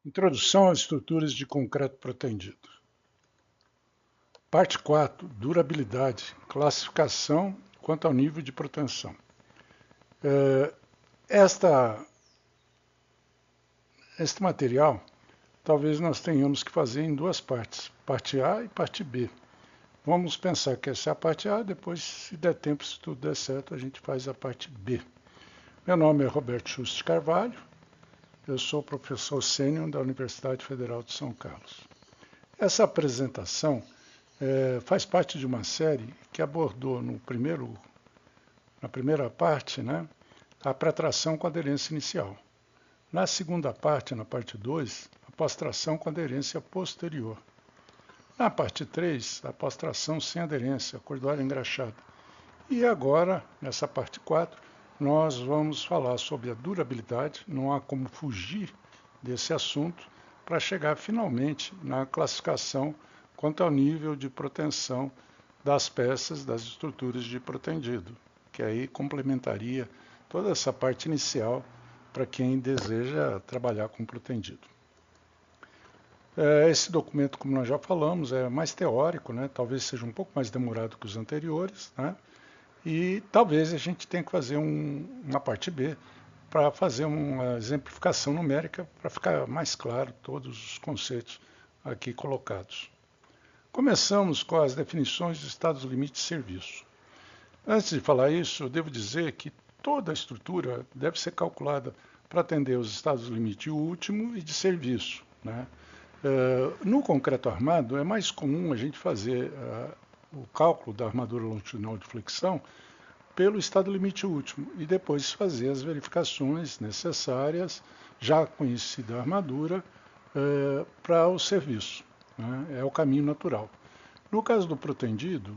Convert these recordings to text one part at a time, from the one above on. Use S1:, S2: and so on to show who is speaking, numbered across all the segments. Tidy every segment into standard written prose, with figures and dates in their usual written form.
S1: Introdução às estruturas de concreto protendido. Parte 4. Durabilidade. Classificação quanto ao nível de proteção. Este material, talvez nós tenhamos que fazer em duas partes, parte A e parte B. Vamos pensar que essa é a parte A, depois, se der tempo, se tudo der certo, a gente faz a parte B. Meu nome é Roberto Juste Carvalho, eu sou professor sênior da Universidade Federal de São Carlos. Essa apresentação faz parte de uma série que abordou na primeira parte, a pré-tração com aderência inicial. Na segunda parte, na parte 2, a pós-tração com aderência posterior. Na parte 3, a pós-tração sem aderência, cordoária engraxada. E agora, nessa parte 4, nós vamos falar sobre a durabilidade, não há como fugir desse assunto, para chegar finalmente na classificação quanto ao nível de proteção das peças, das estruturas de protendido, que aí complementaria toda essa parte inicial para quem deseja trabalhar com protendido. Esse documento, como nós já falamos, é mais teórico, talvez seja um pouco mais demorado que os anteriores, e talvez a gente tenha que fazer uma parte B para fazer uma exemplificação numérica para ficar mais claro todos os conceitos aqui colocados. Começamos com as definições de estados limites de serviço. Antes de falar isso, eu devo dizer que toda a estrutura deve ser calculada para atender os estados limite último e de serviço. No concreto armado, é mais comum a gente fazer o cálculo da armadura longitudinal de flexão pelo estado limite último e depois fazer as verificações necessárias, já conhecida a armadura, para o serviço. É o caminho natural. No caso do protendido,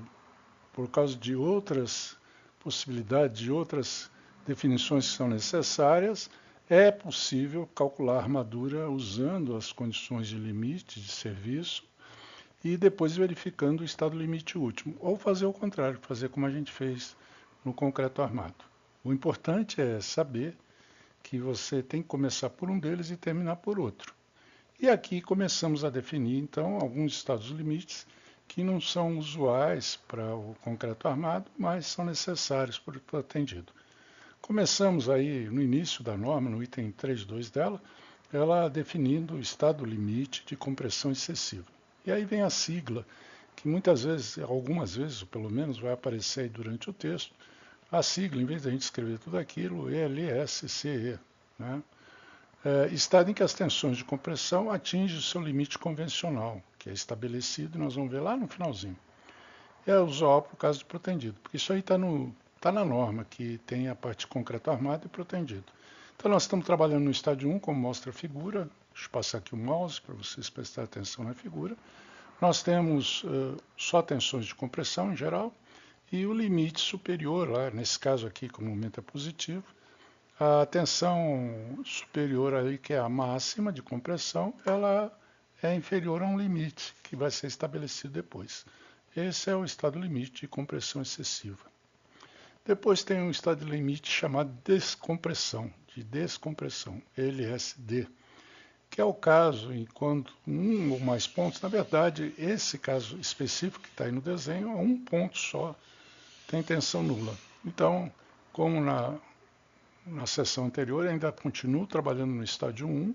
S1: por causa de outras possibilidades, de outras definições que são necessárias, é possível calcular a armadura usando as condições de limite de serviço e depois verificando o estado limite último, ou fazer o contrário, fazer como a gente fez no concreto armado. O importante é saber que você tem que começar por um deles e terminar por outro. E aqui começamos a definir, então, alguns estados limites que não são usuais para o concreto armado, mas são necessários para o protendido. Começamos aí no início da norma, no item 3.2 dela, ela definindo o estado limite de compressão excessiva. E aí vem a sigla, que muitas vezes, algumas vezes, ou pelo menos, vai aparecer aí durante o texto, a sigla, em vez de a gente escrever tudo aquilo, LSCE. Estado em que as tensões de compressão atingem o seu limite convencional, que é estabelecido, e nós vamos ver lá no finalzinho. É usual para o caso de protendido, porque isso aí está na norma, que tem a parte de concreto armado e protendido. Então nós estamos trabalhando no estádio 1, como mostra a figura. Deixa eu passar aqui o mouse para vocês prestarem atenção na figura. Nós temos só tensões de compressão em geral, e o limite superior, lá, nesse caso aqui, como o momento é positivo, a tensão superior aí, que é a máxima de compressão, ela é inferior a um limite que vai ser estabelecido depois. Esse é o estado limite de compressão excessiva. Depois tem um estado limite chamado descompressão, LSD, que é o caso em quando um ou mais pontos, na verdade, esse caso específico que está aí no desenho, é um ponto só, tem tensão nula. Então, como na sessão anterior, ainda continuo trabalhando no estádio 1,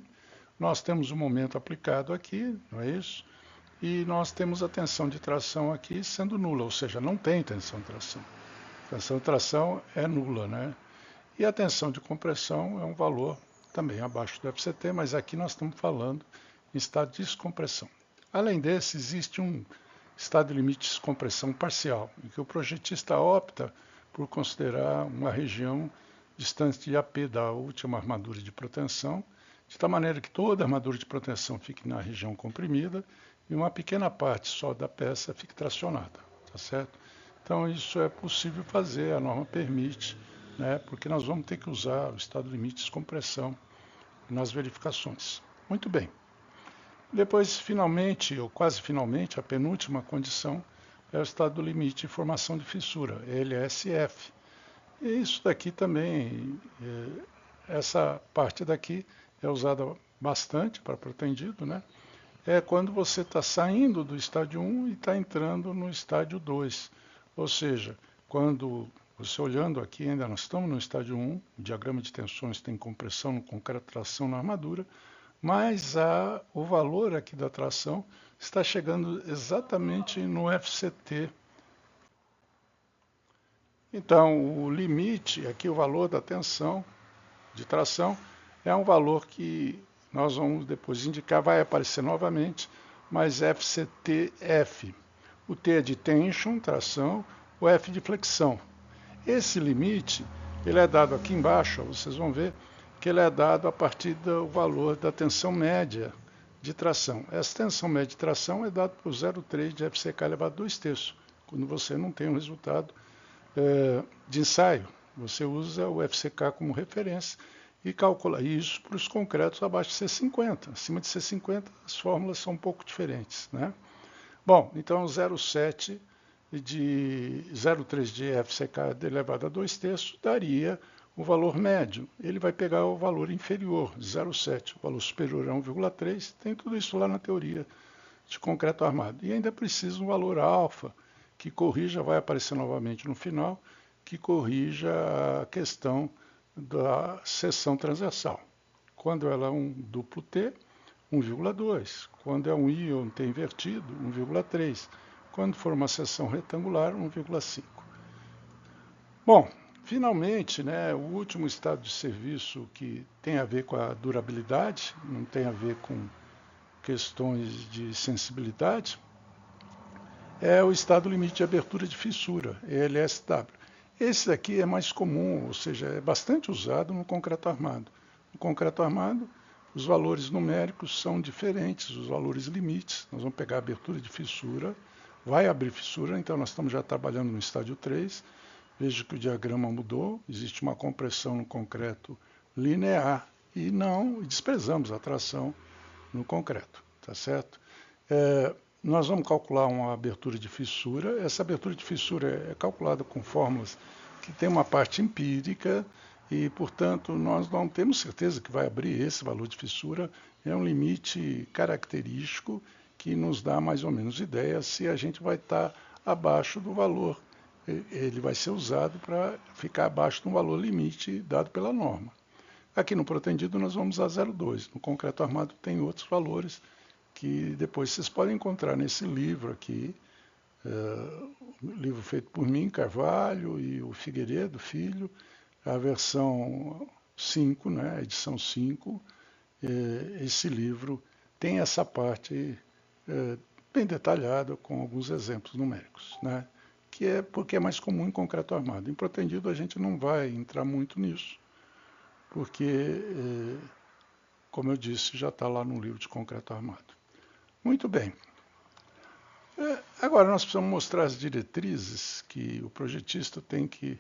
S1: nós temos o momento aplicado aqui, não é isso? E nós temos a tensão de tração aqui sendo nula, ou seja, não tem tensão de tração. A tensão de tração é nula, E a tensão de compressão é um valor também abaixo do FCT, mas aqui nós estamos falando em estado de descompressão. Além desse, existe um estado de limite de descompressão parcial, em que o projetista opta por considerar uma região distante de AP da última armadura de proteção, de tal maneira que toda a armadura de proteção fique na região comprimida e uma pequena parte só da peça fique tracionada, tá certo? Então isso é possível fazer, a norma permite, porque nós vamos ter que usar o estado limite de descompressão nas verificações. Muito bem. Depois, finalmente, ou quase finalmente, a penúltima condição é o estado limite de formação de fissura, LSF. E isso daqui também, essa parte daqui é usada bastante para protendido, né? É quando você está saindo do estádio 1 e está entrando no estádio 2. Ou seja, quando você olhando aqui, ainda nós estamos no estádio 1, o diagrama de tensões tem compressão no concreto, tração na armadura, mas o valor aqui da tração está chegando exatamente no FCT. Então, o limite, aqui o valor da tensão de tração, é um valor que nós vamos depois indicar, vai aparecer novamente, mas FCTF. O T é de tension, tração, o F de flexão. Esse limite, ele é dado aqui embaixo, vocês vão ver que ele é dado a partir do valor da tensão média de tração. Essa tensão média de tração é dada por 0,3 de FCK elevado a 2/3, quando você não tem um resultado de ensaio. Você usa o FCK como referência e calcula isso para os concretos abaixo de C50. Acima de C50, as fórmulas são um pouco diferentes, né? Bom, então 0,7 de 0,3 de FCK elevado a 2/3 daria o valor médio. Ele vai pegar o valor inferior, 0,7. O valor superior é 1,3. Tem tudo isso lá na teoria de concreto armado. E ainda precisa um valor alfa, que corrija, vai aparecer novamente no final, que corrija a questão da seção transversal. Quando ela é um duplo T, 1,2. Quando é um íon T invertido, 1,3. Quando for uma seção retangular, 1,5. Bom, finalmente, né, o último estado de serviço que tem a ver com a durabilidade, não tem a ver com questões de sensibilidade, é o estado limite de abertura de fissura, ELSW. Esse daqui é mais comum, ou seja, é bastante usado no concreto armado. No concreto armado, os valores numéricos são diferentes, os valores limites. Nós vamos pegar a abertura de fissura, vai abrir fissura, então nós estamos já trabalhando no estádio 3. Veja que o diagrama mudou, existe uma compressão no concreto linear e não desprezamos a tração no concreto, tá certo? Nós vamos calcular uma abertura de fissura. Essa abertura de fissura é calculada com fórmulas que tem uma parte empírica e, portanto, nós não temos certeza que vai abrir esse valor de fissura. É um limite característico que nos dá mais ou menos ideia se a gente vai estar abaixo do valor. Ele vai ser usado para ficar abaixo de um valor limite dado pela norma. Aqui no protendido nós vamos a 0,2. No concreto armado tem outros valores que depois vocês podem encontrar nesse livro aqui, livro feito por mim, Carvalho e o Figueiredo Filho, a versão 5, né, a edição 5. Esse livro tem essa parte bem detalhada com alguns exemplos numéricos, né, que é porque é mais comum em concreto armado. Em protendido a gente não vai entrar muito nisso, porque, como eu disse, já está lá no livro de concreto armado. Muito bem. Agora nós precisamos mostrar as diretrizes que o projetista tem que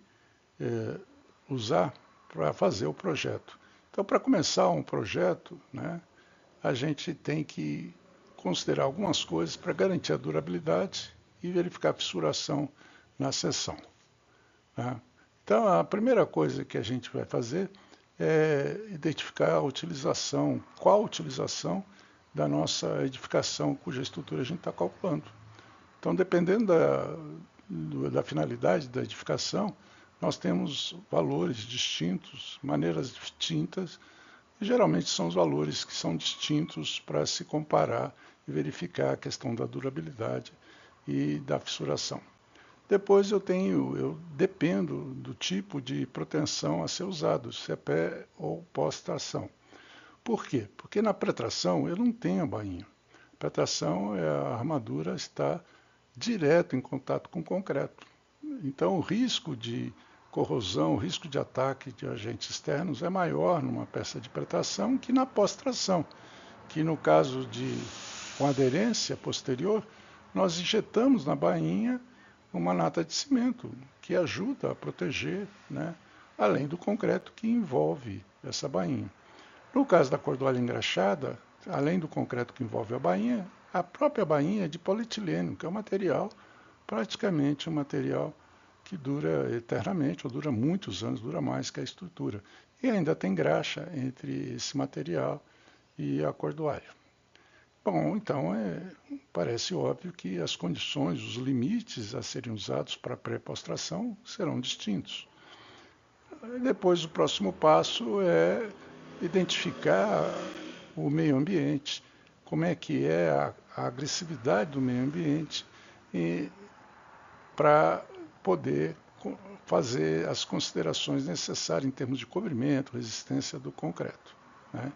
S1: usar para fazer o projeto. Então, para começar um projeto, né, a gente tem que considerar algumas coisas para garantir a durabilidade e verificar a fissuração na seção, né? Então, a primeira coisa que a gente vai fazer é identificar a utilização, qual a utilização da nossa edificação cuja estrutura a gente está calculando. Então, dependendo da finalidade da edificação, nós temos valores distintos, maneiras distintas, e geralmente são os valores que são distintos para se comparar e verificar a questão da durabilidade e da fissuração. Depois eu dependo do tipo de proteção a ser usado, se é pré ou pós-tração. Por quê? Porque na pré-tração eu não tenho a bainha. A pré-tração a armadura está direto em contato com o concreto. Então o risco de corrosão, o risco de ataque de agentes externos é maior numa peça de pré-tração que na pós-tração, que no caso com aderência posterior, nós injetamos na bainha uma nata de cimento, que ajuda a proteger, né, além do concreto que envolve essa bainha. No caso da cordoalha engraxada, além do concreto que envolve a bainha, a própria bainha é de polietileno, que é um material, praticamente um material que dura eternamente, ou dura muitos anos, dura mais que a estrutura. E ainda tem graxa entre esse material e acordoalho. Bom, então parece óbvio que as condições, os limites a serem usados para pré e pós-tração serão distintos. Depois, o próximo passo é identificar o meio ambiente, como é que é a agressividade do meio ambiente, para poder fazer as considerações necessárias em termos de cobrimento, resistência do concreto, né?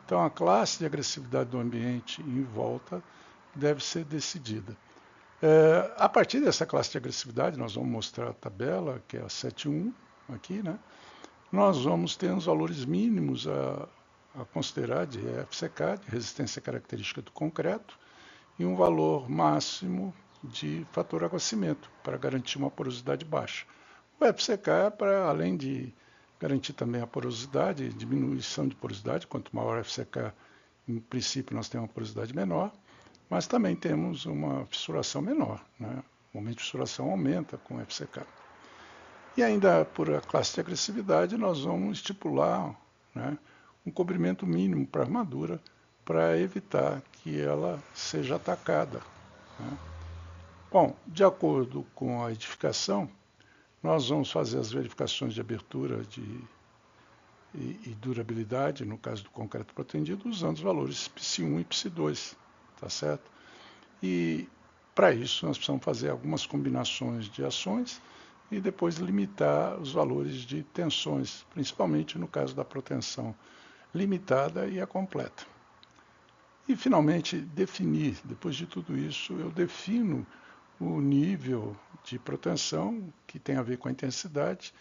S1: Então, a classe de agressividade do ambiente em volta deve ser decidida. A partir dessa classe de agressividade, nós vamos mostrar a tabela, que é a 7.1 aqui, né? Nós vamos ter os valores mínimos a considerar de FCK, de resistência característica do concreto, e um valor máximo de fator aquecimento, para garantir uma porosidade baixa. O FCK é para, além de garantir também a porosidade, diminuição de porosidade, quanto maior o FCK, em princípio nós temos uma porosidade menor, mas também temos uma fissuração menor, né? O momento de fissuração aumenta com o FCK. E ainda por a classe de agressividade, nós vamos estipular, né, um cobrimento mínimo para a armadura para evitar que ela seja atacada, né? Bom, de acordo com a edificação, nós vamos fazer as verificações de abertura e durabilidade, no caso do concreto protendido, usando os valores PSI1 e PSI2, tá certo? E para isso nós precisamos fazer algumas combinações de ações e depois limitar os valores de tensões, principalmente no caso da proteção limitada e a completa. E finalmente definir, depois de tudo isso, eu defino o nível de proteção, que tem a ver com a intensidade,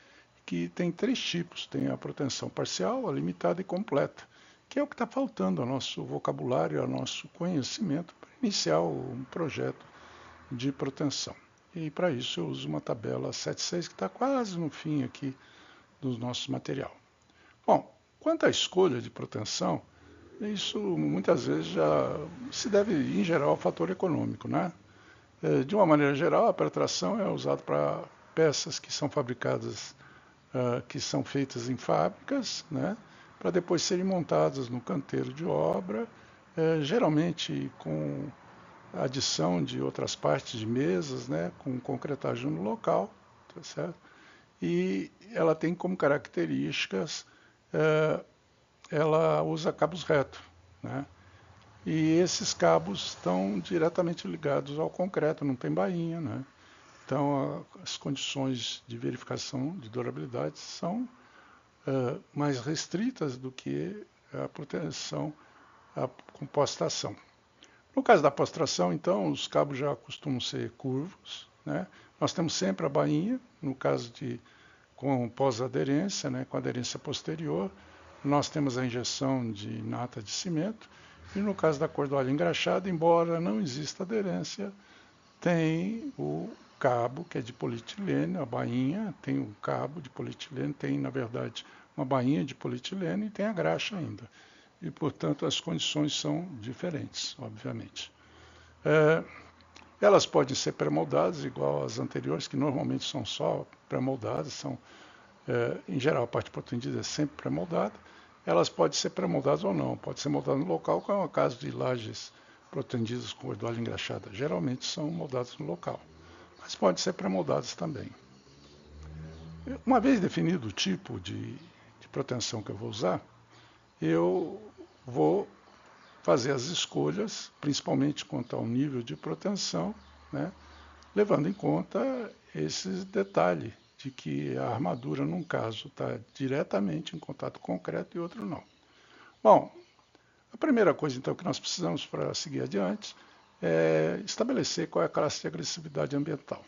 S1: que tem 3 tipos. Tem a proteção parcial, a limitada e completa, que é o que está faltando ao nosso vocabulário, ao nosso conhecimento, para iniciar um projeto de proteção. E para isso eu uso uma tabela 7.6, que está quase no fim aqui do nosso material. Bom, quanto à escolha de proteção, isso muitas vezes já se deve, em geral, ao fator econômico, né? De uma maneira geral, a pertração é usada para peças que são fabricadas, que são feitas em fábricas, né, para depois serem montadas no canteiro de obra, geralmente com adição de outras partes de mesas, né, com concretagem no local, tá certo? E ela tem como características, ela usa cabos retos, né? E esses cabos estão diretamente ligados ao concreto, não tem bainha, né? Então, as condições de verificação de durabilidade são mais restritas do que a proteção com pós-tração. No caso da pós-tração, então, os cabos já costumam ser curvos, né? Nós temos sempre a bainha, no caso de com pós-aderência, né, com aderência posterior. Nós temos a injeção de nata de cimento. E no caso da cordoalha engraxada, embora não exista aderência, tem o cabo, que é de polietileno, a bainha, tem o cabo de polietileno, tem, na verdade, uma bainha de polietileno e tem a graxa ainda. E, portanto, as condições são diferentes, obviamente. Elas podem ser pré-moldadas, igual às anteriores, que normalmente são só pré-moldadas, são, em geral, a parte protendida é sempre pré-moldada. Elas podem ser pré-moldadas ou não, pode ser moldada no local, como é o caso de lajes protendidas com cordoalha engraxada. Geralmente são moldadas no local, mas podem ser pré-moldadas também. Uma vez definido o tipo de proteção que eu vou usar, eu vou fazer as escolhas, principalmente quanto ao nível de proteção, né, levando em conta esse detalhe de que a armadura, num caso, está diretamente em contato com o concreto e outro não. Bom, a primeira coisa, então, que nós precisamos para seguir adiante é estabelecer qual é a classe de agressividade ambiental.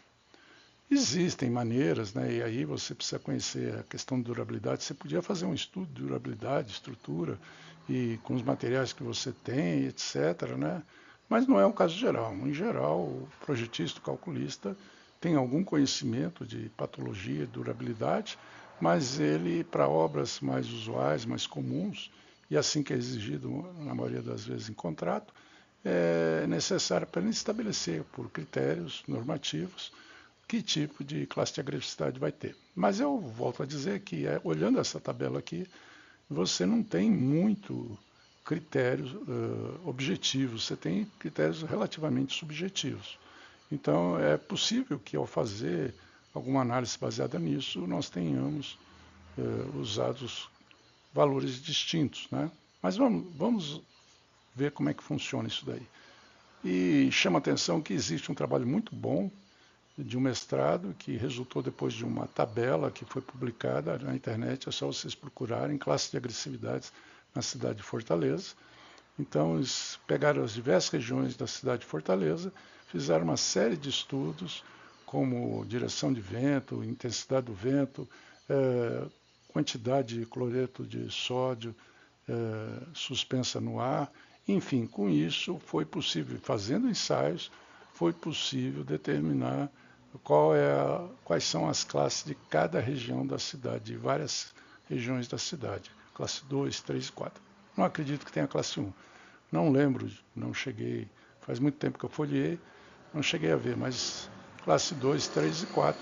S1: Existem maneiras, né, e aí você precisa conhecer a questão de durabilidade. Você podia fazer um estudo de durabilidade, estrutura, e com os materiais que você tem, etc., né? Mas não é um caso geral. Em geral, o projetista, o calculista, tem algum conhecimento de patologia e durabilidade, mas ele, para obras mais usuais, mais comuns, e assim que é exigido, na maioria das vezes, em contrato, é necessário para ele estabelecer, por critérios normativos, que tipo de classe de agressividade vai ter. Mas eu volto a dizer que, olhando essa tabela aqui, você não tem muito critérios objetivos, você tem critérios relativamente subjetivos. Então, é possível que ao fazer alguma análise baseada nisso, nós tenhamos usados valores distintos, né? Mas vamos ver como é que funciona isso daí. E chama a atenção que existe um trabalho muito bom de um mestrado que resultou depois de uma tabela que foi publicada na internet, é só vocês procurarem, classe de agressividades na cidade de Fortaleza. Então, eles pegaram as diversas regiões da cidade de Fortaleza, fizeram uma série de estudos, como direção de vento, intensidade do vento, quantidade de cloreto de sódio suspensa no ar. Enfim, com isso foi possível, fazendo ensaios, foi possível determinar quais são as classes de cada região da cidade, de várias regiões da cidade, classe 2, 3 e 4. Não acredito que tenha classe 1. Não lembro, não cheguei, faz muito tempo que eu folheei, não cheguei a ver, mas classe 2, 3 e 4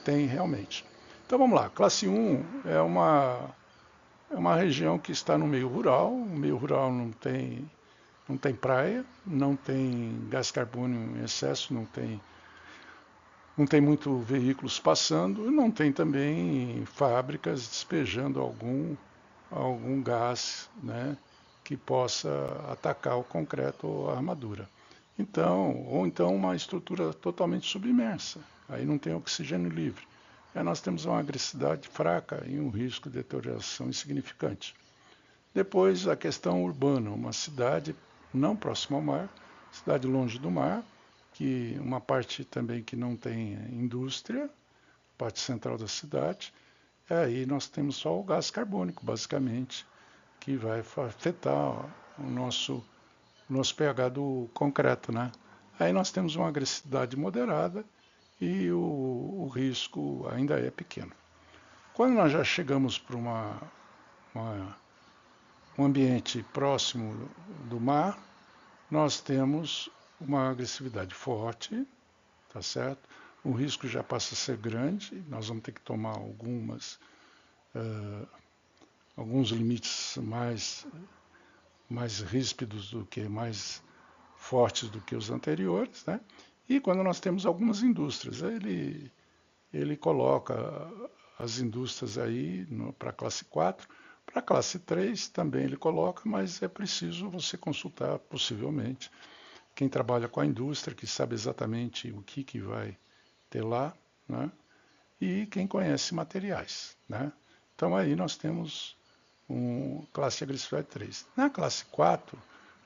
S1: tem realmente. Então vamos lá, classe 1 é uma região que está no meio rural, o meio rural não tem praia, não tem gás carbônico em excesso, não tem muito veículos passando, não tem também fábricas despejando algum gás, né, que possa atacar o concreto ou a armadura. Ou então uma estrutura totalmente submersa, aí não tem oxigênio livre. Aí nós temos uma agressividade fraca e um risco de deterioração insignificante. Depois a questão urbana, uma cidade não próxima ao mar, cidade longe do mar, que uma parte também que não tem indústria, parte central da cidade, aí nós temos só o gás carbônico, basicamente, que vai afetar o nosso pH do concreto, né? Aí nós temos uma agressividade moderada e o risco ainda é pequeno. Quando nós já chegamos para um ambiente próximo do mar, nós temos uma agressividade forte, tá certo? O risco já passa a ser grande, nós vamos ter que tomar alguns limites mais ríspidos mais fortes do que os anteriores, né? E quando nós temos algumas indústrias, ele coloca as indústrias aí para a classe 4, para a classe 3 também ele coloca, mas é preciso você consultar, possivelmente, quem trabalha com a indústria, que sabe exatamente o que vai ter lá, né? E quem conhece materiais, né? Então aí nós temos classe de agressividade 3. Na classe 4,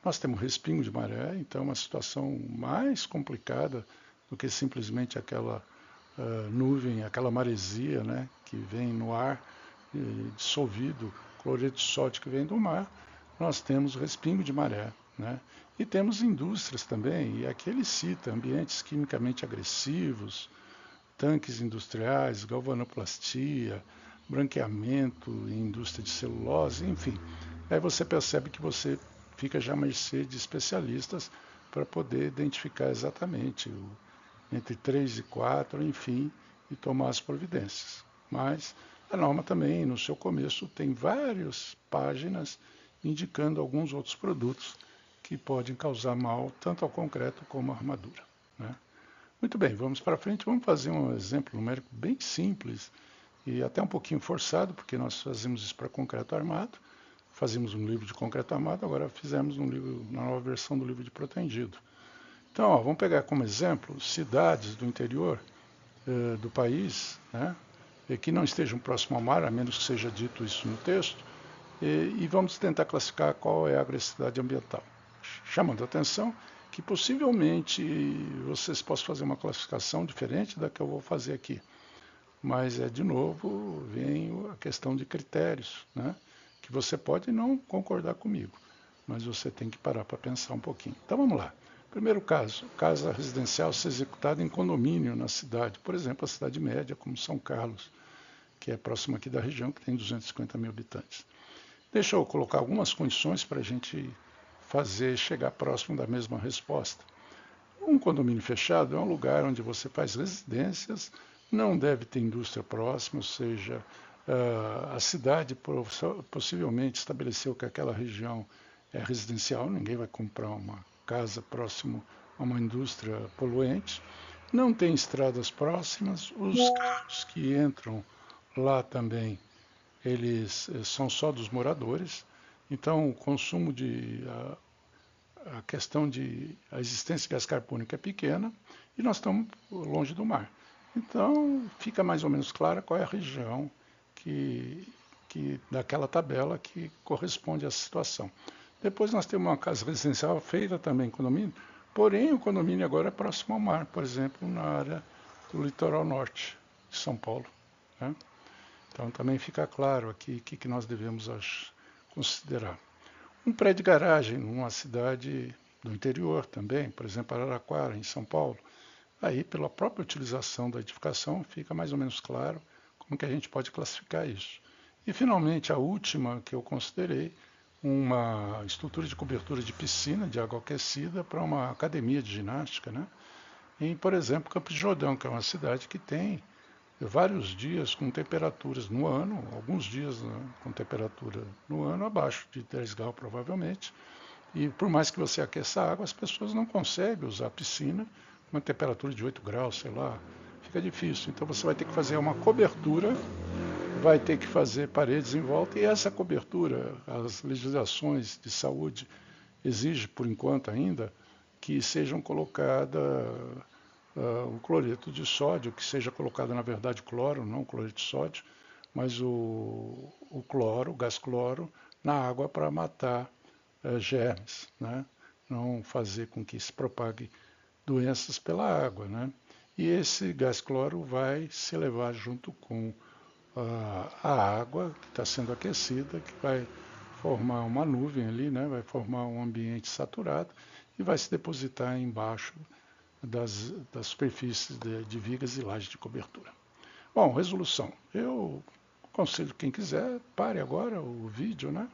S1: nós temos respingo de maré, então é uma situação mais complicada do que simplesmente aquela nuvem, aquela maresia, né, que vem no ar, dissolvido, cloreto de sódio que vem do mar. Nós temos respingo de maré, né? E temos indústrias também, e aqui ele cita ambientes quimicamente agressivos, tanques industriais, galvanoplastia, branqueamento, indústria de celulose, enfim. Aí você percebe que você fica já à mercê de especialistas para poder identificar exatamente entre 3 e 4, enfim, e tomar as providências. Mas a norma também, no seu começo, tem várias páginas indicando alguns outros produtos que podem causar mal tanto ao concreto como à armadura, né? Muito bem, vamos para frente, vamos fazer um exemplo numérico bem simples e até um pouquinho forçado, porque nós fazemos isso para concreto armado, fazíamos um livro de concreto armado, agora fizemos uma nova versão do livro de protendido. Então, vamos pegar como exemplo cidades do interior do país, né, que não estejam próximo ao mar, a menos que seja dito isso no texto, e vamos tentar classificar qual é a agressividade ambiental. Chamando a atenção que possivelmente vocês possam fazer uma classificação diferente da que eu vou fazer aqui. Mas, de novo, vem a questão de critérios, né, que você pode não concordar comigo, mas você tem que parar para pensar um pouquinho. Então vamos lá. Primeiro caso, casa residencial ser executada em condomínio na cidade, por exemplo, a cidade média, como São Carlos, que é próxima aqui da região, que tem 250 mil habitantes. Deixa eu colocar algumas condições para a gente fazer chegar próximo da mesma resposta. Um condomínio fechado é um lugar onde você faz residências, não deve ter indústria próxima, ou seja, a cidade possivelmente estabeleceu que aquela região é residencial, ninguém vai comprar uma casa próximo a uma indústria poluente. Não tem estradas próximas, os carros que entram lá também, eles são só dos moradores, então o consumo a questão de a existência de gás carbônico é pequena e nós estamos longe do mar. Então fica mais ou menos clara qual é a região que daquela tabela que corresponde à situação. Depois nós temos uma casa residencial feita também em condomínio, porém o condomínio agora é próximo ao mar, por exemplo, na área do litoral norte de São Paulo, né? Então também fica claro aqui o que nós devemos considerar. Um prédio de garagem numa cidade do interior também, por exemplo, Araraquara, em São Paulo, aí pela própria utilização da edificação fica mais ou menos claro como que a gente pode classificar isso. E finalmente a última que eu considerei, uma estrutura de cobertura de piscina de água aquecida para uma academia de ginástica, né? Em, por exemplo, Campos de Jordão, que é uma cidade que tem vários dias com temperaturas no ano, alguns dias, né, com temperatura no ano abaixo de 10 graus provavelmente, e por mais que você aqueça a água, as pessoas não conseguem usar a piscina com uma temperatura de 8 graus, sei lá, fica difícil. Então você vai ter que fazer uma cobertura, vai ter que fazer paredes em volta, e essa cobertura, as legislações de saúde exigem, por enquanto ainda, que sejam colocadas o cloreto de sódio, que seja colocado, na verdade, cloro, não cloreto de sódio, mas o cloro, o gás cloro, na água para matar germes, né? Não fazer com que se propague doenças pela água, né? E esse gás cloro vai se elevar junto com a água que está sendo aquecida, que vai formar uma nuvem ali, né? Vai formar um ambiente saturado e vai se depositar embaixo das superfícies de vigas e lajes de cobertura. Bom, resolução. Eu aconselho quem quiser, pare agora o vídeo, né?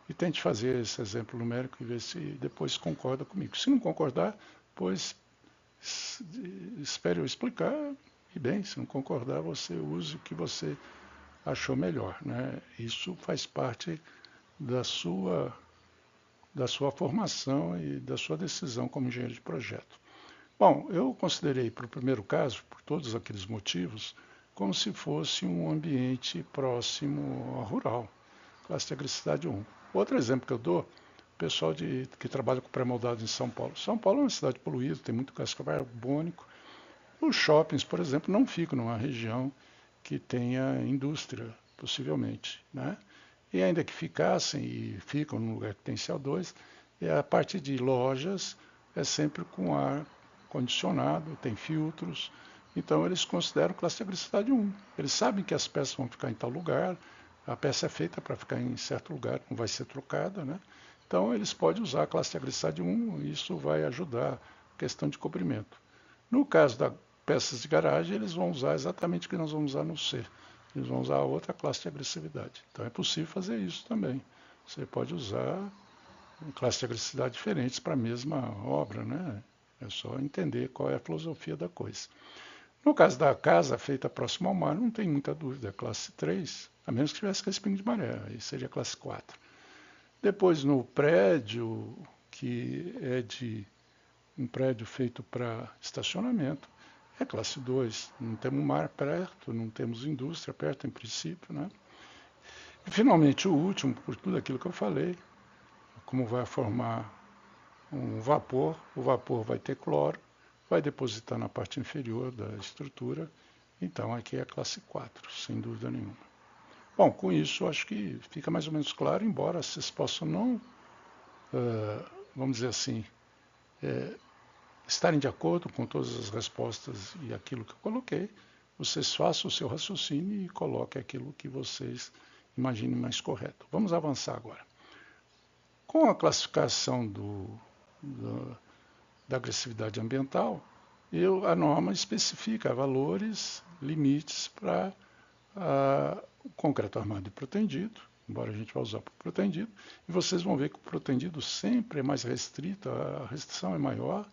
S1: E tente fazer esse exemplo numérico e ver se depois concorda comigo. Se não concordar, pois espere eu explicar e bem, se não concordar, você use o que você achou melhor, né? Isso faz parte da sua formação e da sua decisão como engenheiro de projeto. Bom, eu considerei para o primeiro caso, por todos aqueles motivos, como se fosse um ambiente próximo ao rural, classe de agressividade 1. Outro exemplo que eu dou, pessoal que trabalha com pré-moldado em São Paulo. São Paulo é uma cidade poluída, tem muito gás carbônico. Os shoppings, por exemplo, não ficam numa região que tenha indústria, possivelmente, né? E ainda que ficassem e ficam num lugar que tem CO2, a parte de lojas é sempre com ar condicionado, tem filtros, então eles consideram classe de agressividade 1. Eles sabem que as peças vão ficar em tal lugar, a peça é feita para ficar em certo lugar, não vai ser trocada, né? Então eles podem usar a classe de agressividade 1 e isso vai ajudar a questão de cobrimento. No caso das peças de garagem, eles vão usar exatamente o que nós vamos usar no C. Eles vão usar outra classe de agressividade. Então é possível fazer isso também. Você pode usar classes de agressividade diferentes para a mesma obra, né? É só entender qual é a filosofia da coisa. No caso da casa feita próximo ao mar, não tem muita dúvida, é classe 3, a menos que tivesse respingo de maré, aí seria classe 4. Depois no prédio, que é de um prédio feito para estacionamento, é classe 2. Não temos mar perto, não temos indústria perto em princípio, né? E finalmente o último, por tudo aquilo que eu falei, como vai formar um vapor, o vapor vai ter cloro, vai depositar na parte inferior da estrutura, então aqui é a classe 4, sem dúvida nenhuma. Bom, com isso acho que fica mais ou menos claro, embora vocês possam não, vamos dizer assim, estarem de acordo com todas as respostas e aquilo que eu coloquei, vocês façam o seu raciocínio e coloquem aquilo que vocês imaginem mais correto. Vamos avançar agora. Com a classificação da agressividade ambiental, a norma especifica valores, limites para o concreto armado e protendido, embora a gente vá usar para o protendido, e vocês vão ver que o protendido sempre é mais restrito, a restrição é maior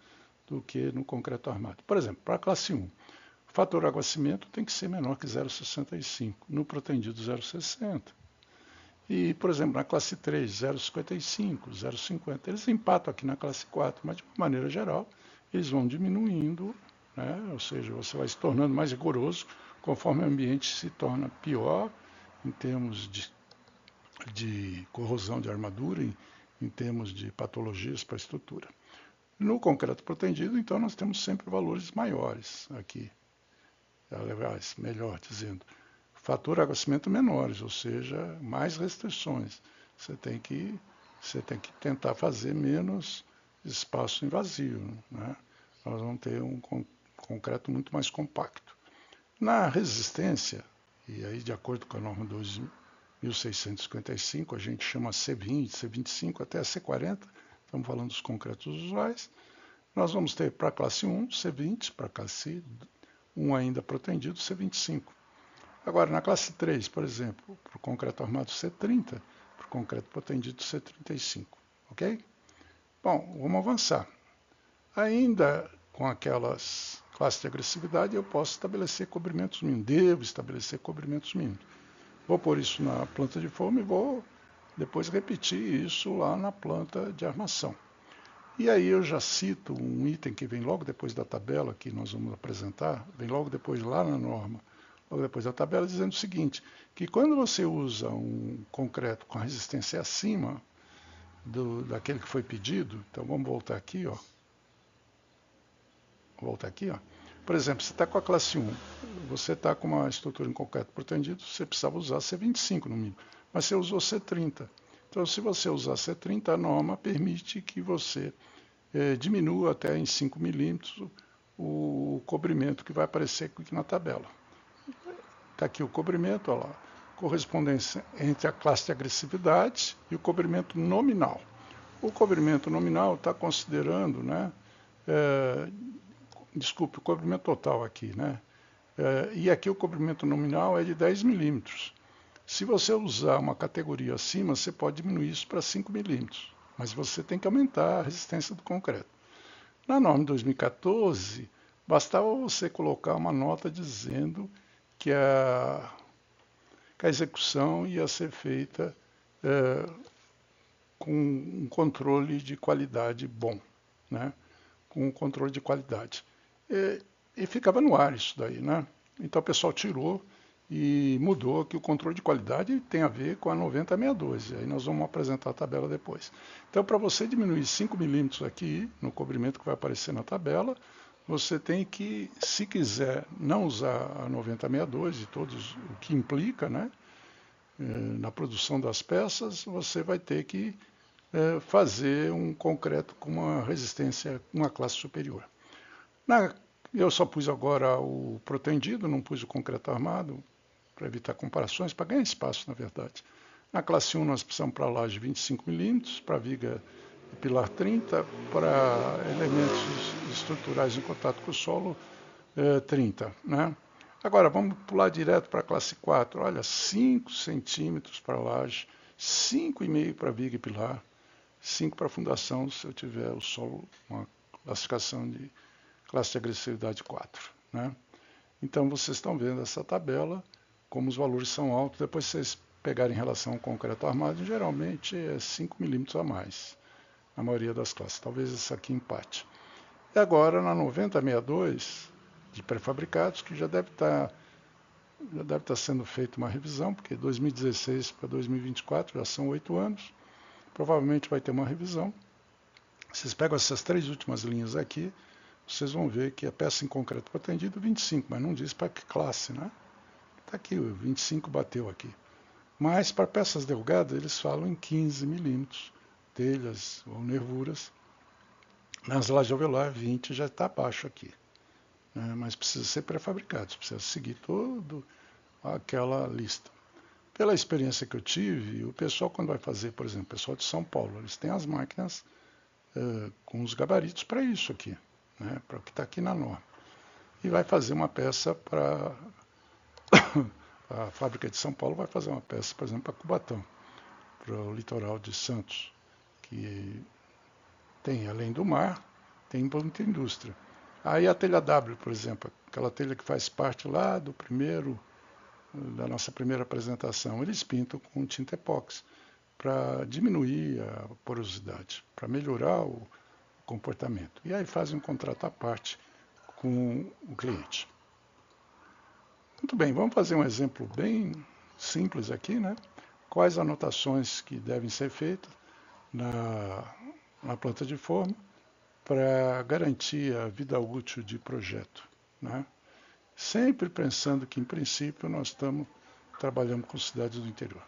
S1: do que no concreto armado. Por exemplo, para a classe 1, o fator água-cimento tem que ser menor que 0,65, no protendido 0,60. E, por exemplo, na classe 3, 0,55, 0,50, eles empatam aqui na classe 4, mas de uma maneira geral, eles vão diminuindo, né? Ou seja, você vai se tornando mais rigoroso conforme o ambiente se torna pior em termos de corrosão de armadura, em termos de patologias para a estrutura. No concreto protendido, então, nós temos sempre valores maiores aqui, aliás, melhor dizendo, fator de aquecimento menores, ou seja, mais restrições. Você tem que tentar fazer menos espaço invasivo, né? Nós vamos ter um concreto muito mais compacto. Na resistência, e aí de acordo com a norma 2655, a gente chama C20, C25 até C40, estamos falando dos concretos usuais. Nós vamos ter para a classe 1, C20, para a classe 1 ainda protendido, C25. Agora, na classe 3, por exemplo, para o concreto armado C30, para o concreto protendido C35, ok? Bom, vamos avançar. Ainda com aquelas classes de agressividade, eu posso estabelecer cobrimentos mínimos, devo estabelecer cobrimentos mínimos. Vou pôr isso na planta de forma e vou depois repetir isso lá na planta de armação. E aí eu já cito um item que vem logo depois da tabela que nós vamos apresentar, vem logo depois lá na norma, logo depois da tabela, dizendo o seguinte, que quando você usa um concreto com a resistência acima daquele que foi pedido, então vamos voltar aqui, ó. Por exemplo, você está com a classe 1, você está com uma estrutura em concreto protendido, você precisava usar C25 no mínimo, mas você usou C30. Então, se você usar C30, a norma permite que você diminua até em 5 milímetros o cobrimento que vai aparecer aqui na tabela. Está aqui o cobrimento, olha lá, correspondência entre a classe de agressividade e o cobrimento nominal. O cobrimento nominal está considerando, né, desculpe, o cobrimento total aqui, né? E aqui o cobrimento nominal é de 10 milímetros. Se você usar uma categoria acima, você pode diminuir isso para 5 milímetros, mas você tem que aumentar a resistência do concreto. Na norma 2014, bastava você colocar uma nota dizendo que a execução ia ser feita com um controle de qualidade bom, né? Com um controle de qualidade. E ficava no ar isso daí, né? Então o pessoal tirou e mudou que o controle de qualidade tem a ver com a 9062. E aí nós vamos apresentar a tabela depois. Então, para você diminuir 5 milímetros aqui no cobrimento que vai aparecer na tabela, você tem que, se quiser não usar a 9062 e todos o que implica, né, na produção das peças, você vai ter que fazer um concreto com uma resistência, uma classe superior. Eu só pus agora o protendido, não pus o concreto armado, para evitar comparações, para ganhar espaço, na verdade. Na classe 1 nós precisamos para laje 25 milímetros, para viga e pilar 30, para elementos estruturais em contato com o solo 30. Né? Agora, vamos pular direto para a classe 4. Olha, 5 centímetros para laje, 5,5 para viga e pilar, 5 para fundação, se eu tiver o solo, uma classificação de classe de agressividade 4. Né? Então, vocês estão vendo essa tabela, como os valores são altos. Depois, vocês pegarem em relação ao concreto armado, geralmente é 5 milímetros a mais, na maioria das classes. Talvez essa aqui empate. E agora, na 9062, de pré-fabricados, que já deve estar sendo feita uma revisão, porque 2016 para 2024 já são 8 anos, provavelmente vai ter uma revisão. Vocês pegam essas 3 últimas linhas aqui, vocês vão ver que a peça em concreto pretendido 25, mas não diz para que classe, né? Está aqui, o 25 bateu aqui. Mas para peças delgadas, eles falam em 15 milímetros, telhas ou nervuras. Nas lajes alveolar, 20 já está abaixo aqui. Né? Mas precisa ser pré-fabricado, precisa seguir toda aquela lista. Pela experiência que eu tive, o pessoal quando vai fazer, por exemplo, o pessoal de São Paulo, eles têm as máquinas com os gabaritos para isso aqui, né? Para o que está aqui na norma. E vai fazer uma peça para... A fábrica de São Paulo vai fazer uma peça, por exemplo, para Cubatão, para o litoral de Santos, que tem, além do mar, tem muita indústria. Aí a telha W, por exemplo, aquela telha que faz parte lá do primeiro da nossa primeira apresentação, eles pintam com tinta epóxi para diminuir a porosidade, para melhorar o comportamento. E aí fazem um contrato à parte com o cliente. Muito bem, vamos fazer um exemplo bem simples aqui, né? Quais anotações que devem ser feitas na planta de forma para garantir a vida útil de projeto, né? Sempre pensando que, em princípio, nós estamos trabalhando com cidades do interior.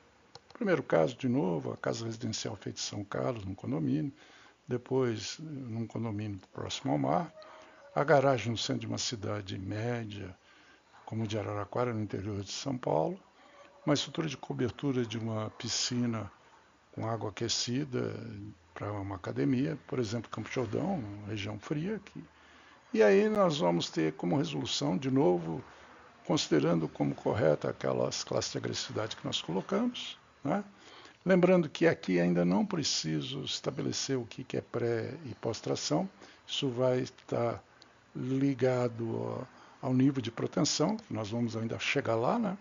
S1: Primeiro caso, de novo, a casa residencial feita em São Carlos, num condomínio, depois num condomínio próximo ao mar, a garagem no centro de uma cidade média, como de Araraquara, no interior de São Paulo, uma estrutura de cobertura de uma piscina com água aquecida para uma academia, por exemplo, Campo Jordão, uma região fria. E aí nós vamos ter como resolução, de novo, considerando como correta aquelas classes de agressividade que nós colocamos, né? Lembrando que aqui ainda não preciso estabelecer o que é pré e pós-tração, isso vai estar ligado ao nível de proteção, que nós vamos ainda chegar lá, né?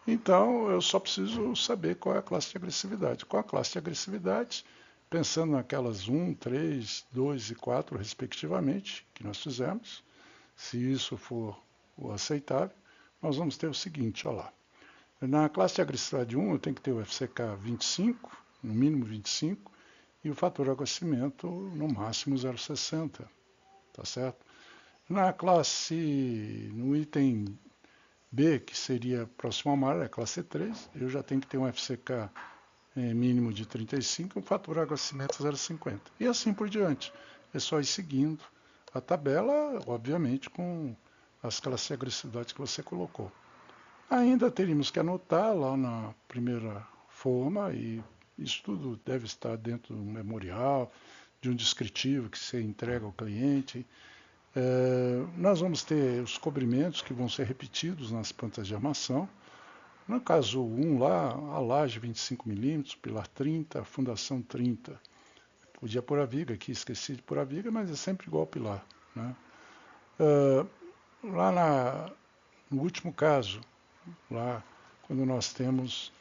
S1: Então, eu só preciso saber qual é a classe de agressividade. Qual a classe de agressividade, pensando naquelas 1, 3, 2 e 4, respectivamente, que nós fizemos, se isso for o aceitável, nós vamos ter o seguinte, olha lá. Na classe de agressividade 1, eu tenho que ter o FCK 25, no mínimo 25, e o fator aquecimento no máximo 0,60, tá certo? Na classe, no item B, que seria próximo ao mar, é a classe 3, eu já tenho que ter um FCK mínimo de 35 e um fator aquecimento 0,50. E assim por diante. É só ir seguindo a tabela, obviamente, com as classes de agressividade que você colocou. Ainda teríamos que anotar lá na primeira forma, e isso tudo deve estar dentro do memorial, de um descritivo que você entrega ao cliente. Nós vamos ter os cobrimentos que vão ser repetidos nas plantas de armação. No caso 1 lá, a laje 25 milímetros, pilar 30, fundação 30. Podia pôr a viga aqui, esqueci de pôr a viga, mas é sempre igual ao pilar, né? No último caso, lá quando nós temos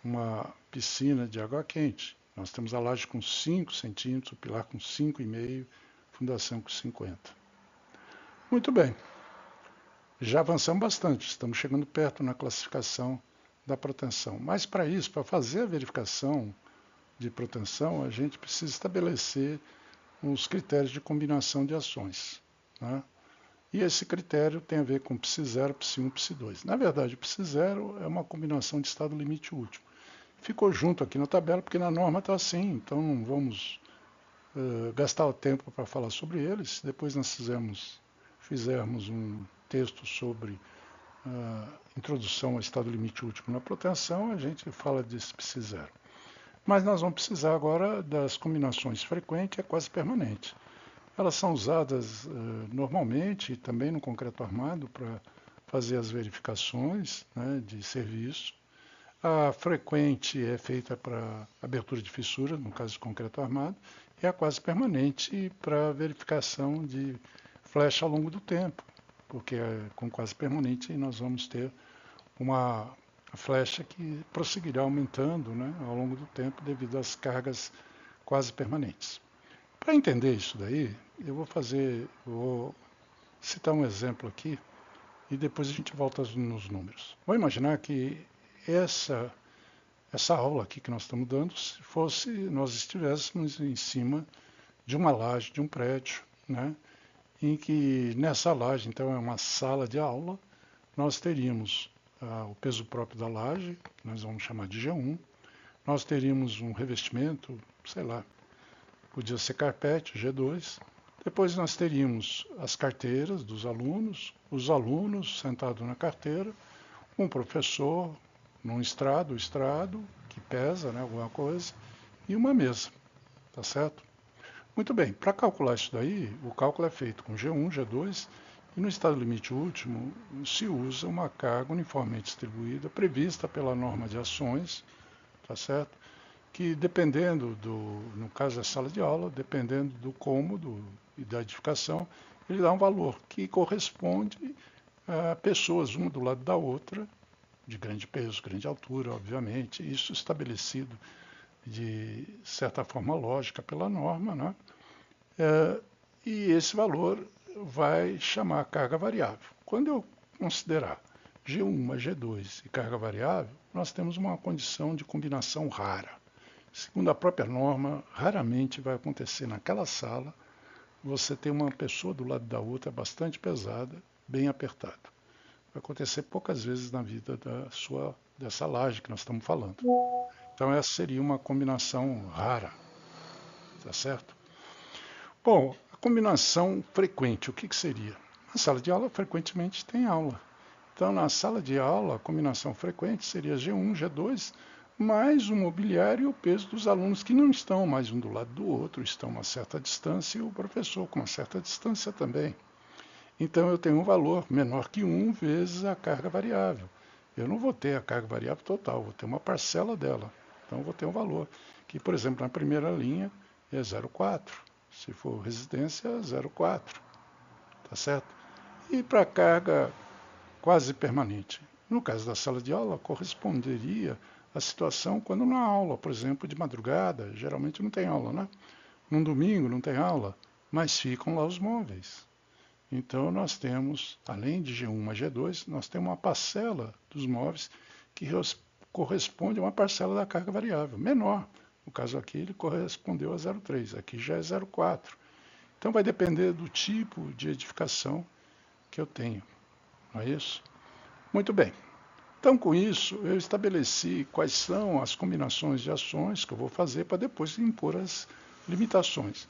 S1: uma piscina de água quente, nós temos a laje com 5 centímetros, o pilar com 5,5, fundação com 50. Muito bem, já avançamos bastante, estamos chegando perto na classificação da proteção. Mas para isso, para fazer a verificação de proteção, a gente precisa estabelecer os critérios de combinação de ações, né? E esse critério tem a ver com PSI0, PSI1, PSI2. Na verdade, o PSI0 é uma combinação de estado limite último. Ficou junto aqui na tabela, porque na norma está assim, então não vamos gastar o tempo para falar sobre eles. Depois nós fizermos um texto sobre introdução ao estado limite último na proteção, a gente fala desse PSI0. Mas nós vamos precisar agora das combinações frequente e quase permanente. Elas são usadas normalmente também no concreto armado para fazer as verificações, né, de serviço. A frequente é feita para abertura de fissura, no caso de concreto armado, e a quase permanente para verificação de flecha ao longo do tempo, porque com quase permanente nós vamos ter uma flecha que prosseguirá aumentando, né, ao longo do tempo devido às cargas quase permanentes. Para entender isso daí, eu vou citar um exemplo aqui e depois a gente volta nos números. Vou imaginar que essa aula aqui que nós estamos dando, se fosse nós estivéssemos em cima de uma laje de um prédio, né, em que nessa laje, então é uma sala de aula, nós teríamos o peso próprio da laje, que nós vamos chamar de G1, nós teríamos um revestimento, sei lá, podia ser carpete, G2. Depois nós teríamos as carteiras dos alunos, os alunos sentados na carteira, um professor num estrado, que pesa, né, alguma coisa, e uma mesa, tá certo? Muito bem, para calcular isso daí, o cálculo é feito com G1, G2, e no estado limite último se usa uma carga uniformemente distribuída, prevista pela norma de ações, tá certo? Que dependendo no caso da sala de aula, dependendo do cômodo e da edificação, ele dá um valor que corresponde a pessoas uma do lado da outra, de grande peso, grande altura, obviamente, isso estabelecido de certa forma lógica pela norma, né? E esse valor vai chamar carga variável. Quando eu considerar G1 mais G2 e carga variável, nós temos uma condição de combinação rara. Segundo a própria norma, raramente vai acontecer naquela sala você ter uma pessoa do lado da outra bastante pesada, bem apertada. Vai acontecer poucas vezes na vida dessa laje que nós estamos falando. Então essa seria uma combinação rara, tá certo? Bom, a combinação frequente, o que seria? Na sala de aula, frequentemente tem aula. Então, na sala de aula, a combinação frequente seria G1, G2, mais o mobiliário e o peso dos alunos que não estão mais um do lado do outro, estão a uma certa distância, e o professor com uma certa distância também. Então, eu tenho um valor menor que 1 vezes a carga variável. Eu não vou ter a carga variável total, vou ter uma parcela dela. Então, eu vou ter um valor que, por exemplo, na primeira linha é 0,4. Se for residência, 0,4. Tá certo? E para a carga quase permanente? No caso da sala de aula, corresponderia à situação quando na aula, por exemplo, de madrugada, geralmente não tem aula, né? Num domingo não tem aula, mas ficam lá os móveis. Então nós temos, além de G1 mais G2, nós temos uma parcela dos móveis que corresponde a uma parcela da carga variável, menor. No caso aqui ele correspondeu a 0,3, aqui já é 0,4. Então vai depender do tipo de edificação que eu tenho, não é isso? Muito bem. Então, com isso, eu estabeleci quais são as combinações de ações que eu vou fazer para depois impor as limitações.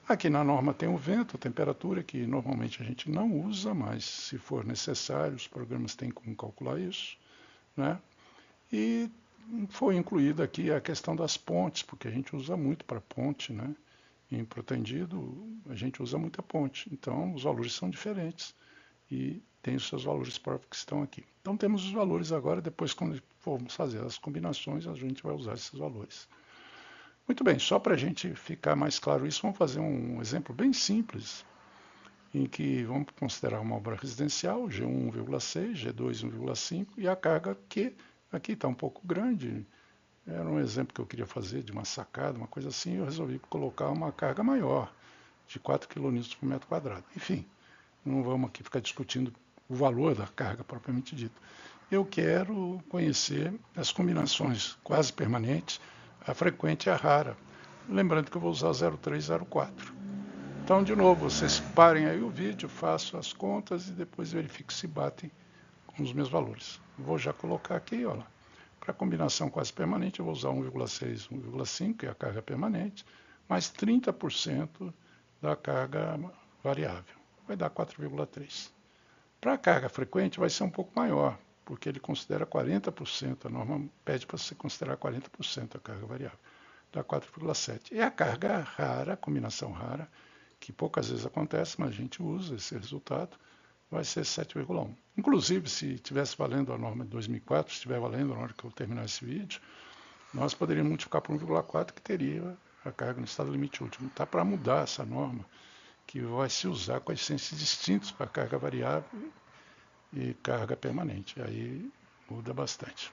S1: Aqui na norma tem o vento, a temperatura, que normalmente a gente não usa, mas se for necessário, os programas têm como calcular isso, né? E foi incluída aqui a questão das pontes, porque a gente usa muito para ponte, né? Em protendido, a gente usa muita ponte, então os valores são diferentes e tem os seus valores próprios que estão aqui. Então temos os valores agora, depois quando formos fazer as combinações, a gente vai usar esses valores. Muito bem, só para a gente ficar mais claro isso, vamos fazer um exemplo bem simples, em que vamos considerar uma obra residencial, G1 1,6, G2 1,5, e a carga Q, aqui está um pouco grande, era um exemplo que eu queria fazer de uma sacada, uma coisa assim, eu resolvi colocar uma carga maior, de 4 kN por metro quadrado. Enfim, não vamos aqui ficar discutindo o valor da carga propriamente dita. Eu quero conhecer as combinações quase permanentes, a frequente e a rara. Lembrando que eu vou usar 0,3 e 0,4. Então, de novo, vocês parem aí o vídeo, façam as contas e depois verifiquem se batem com os meus valores. Vou já colocar aqui, olha, para a combinação quase permanente, eu vou usar 1,6, 1,5, que é a carga permanente, mais 30% da carga variável. Vai dar 4,3. Para a carga frequente vai ser um pouco maior, porque ele considera 40%, a norma pede para você considerar 40% a carga variável, dá 4,7. E a carga rara, a combinação rara, que poucas vezes acontece, mas a gente usa esse resultado, vai ser 7,1. Inclusive, se estivesse valendo a norma de 2004, se estiver valendo na hora que eu terminar esse vídeo, nós poderíamos multiplicar por 1,4, que teria a carga no estado limite último. Está para mudar essa norma, que vai se usar coeficientes distintos para carga variável e carga permanente. Aí muda bastante.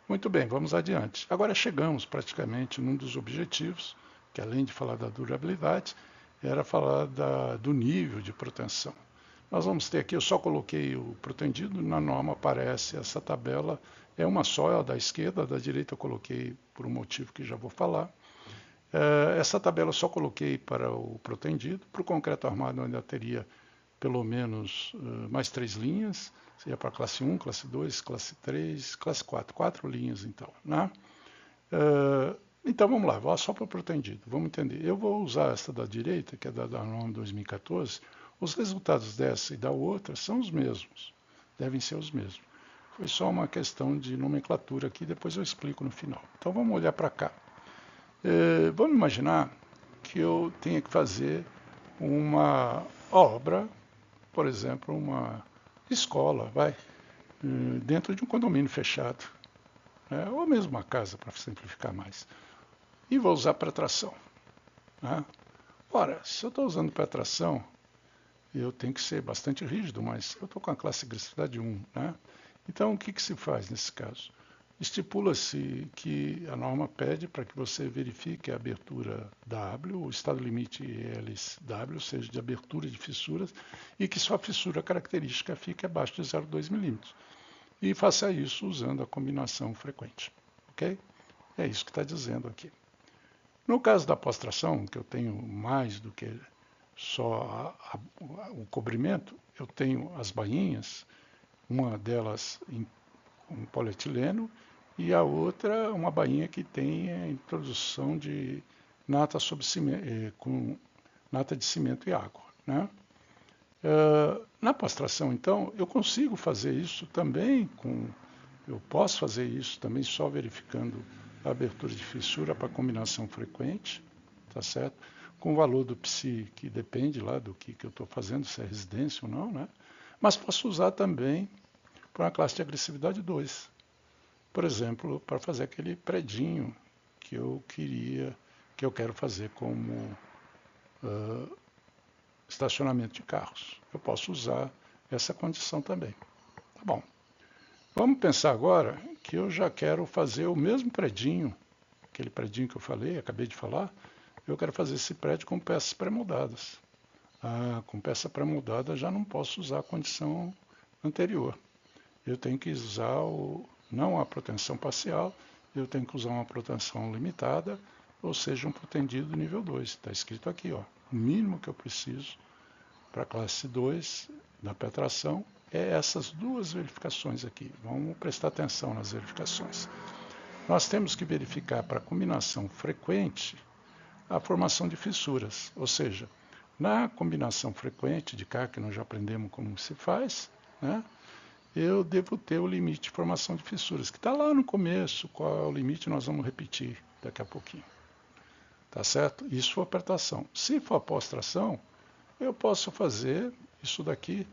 S1: Muito bem, vamos adiante. Agora chegamos praticamente num dos objetivos, que além de falar da durabilidade, era falar do nível de proteção. Nós vamos ter aqui, eu só coloquei o protendido, na norma aparece essa tabela, é uma só, é a da esquerda, a da direita eu coloquei por um motivo que já vou falar. Essa tabela eu só coloquei para o protendido, para o concreto armado eu ainda teria pelo menos mais 3 linhas, seria para classe 1, classe 2, classe 3, classe 4, 4 linhas então, né? Então vamos lá, só para o protendido, vamos entender. Eu vou usar esta da direita, que é da norma 2014, os resultados dessa e da outra são os mesmos, devem ser os mesmos. Foi só uma questão de nomenclatura aqui, depois eu explico no final. Então vamos olhar para cá. Vamos imaginar que eu tenha que fazer uma obra, por exemplo, uma escola, dentro de um condomínio fechado, né? Ou mesmo uma casa, para simplificar mais. E vou usar pretração. Né? Ora, se eu estou usando pretração, eu tenho que ser bastante rígido, mas eu estou com a classe agressividade 1, né? Então, o que se faz nesse caso? Estipula-se que a norma pede para que você verifique a abertura W, o estado limite LW, ou seja, de abertura de fissuras, e que sua fissura característica fique abaixo de 0,2 milímetros. E faça isso usando a combinação frequente. Ok? É isso que está dizendo aqui. No caso da postração, que eu tenho mais do que só o cobrimento, eu tenho as bainhas, uma delas em um polietileno e a outra uma bainha que tem a introdução de nata sobre cimento, com nata de cimento e água, né? Na postração, então, eu consigo fazer isso também eu posso fazer isso também só verificando a abertura de fissura para combinação frequente, tá certo? Com o valor do psi que depende lá do que eu estou fazendo, se é residência ou não, né? Mas posso usar também para uma classe de agressividade 2. Por exemplo, para fazer aquele predinho que eu quero fazer como estacionamento de carros. Eu posso usar essa condição também. Tá bom. Vamos pensar agora que eu já quero fazer o mesmo predinho, aquele predinho que eu falei, acabei de falar, eu quero fazer esse prédio com peças pré-moldadas. Com peça pré-moldada já não posso usar a condição anterior. Eu tenho que usar não a proteção parcial, eu tenho que usar uma proteção limitada, ou seja, um protendido nível 2. Está escrito aqui, ó, o mínimo que eu preciso para a classe 2 da petração é essas duas verificações aqui. Vamos prestar atenção nas verificações. Nós temos que verificar para a combinação frequente a formação de fissuras, ou seja, na combinação frequente de K, que nós já aprendemos como se faz, né, eu devo ter o limite de formação de fissuras, que está lá no começo. Qual é o limite, nós vamos repetir daqui a pouquinho. Tá certo? Isso for apertação. Se for postração, eu posso fazer isso daqui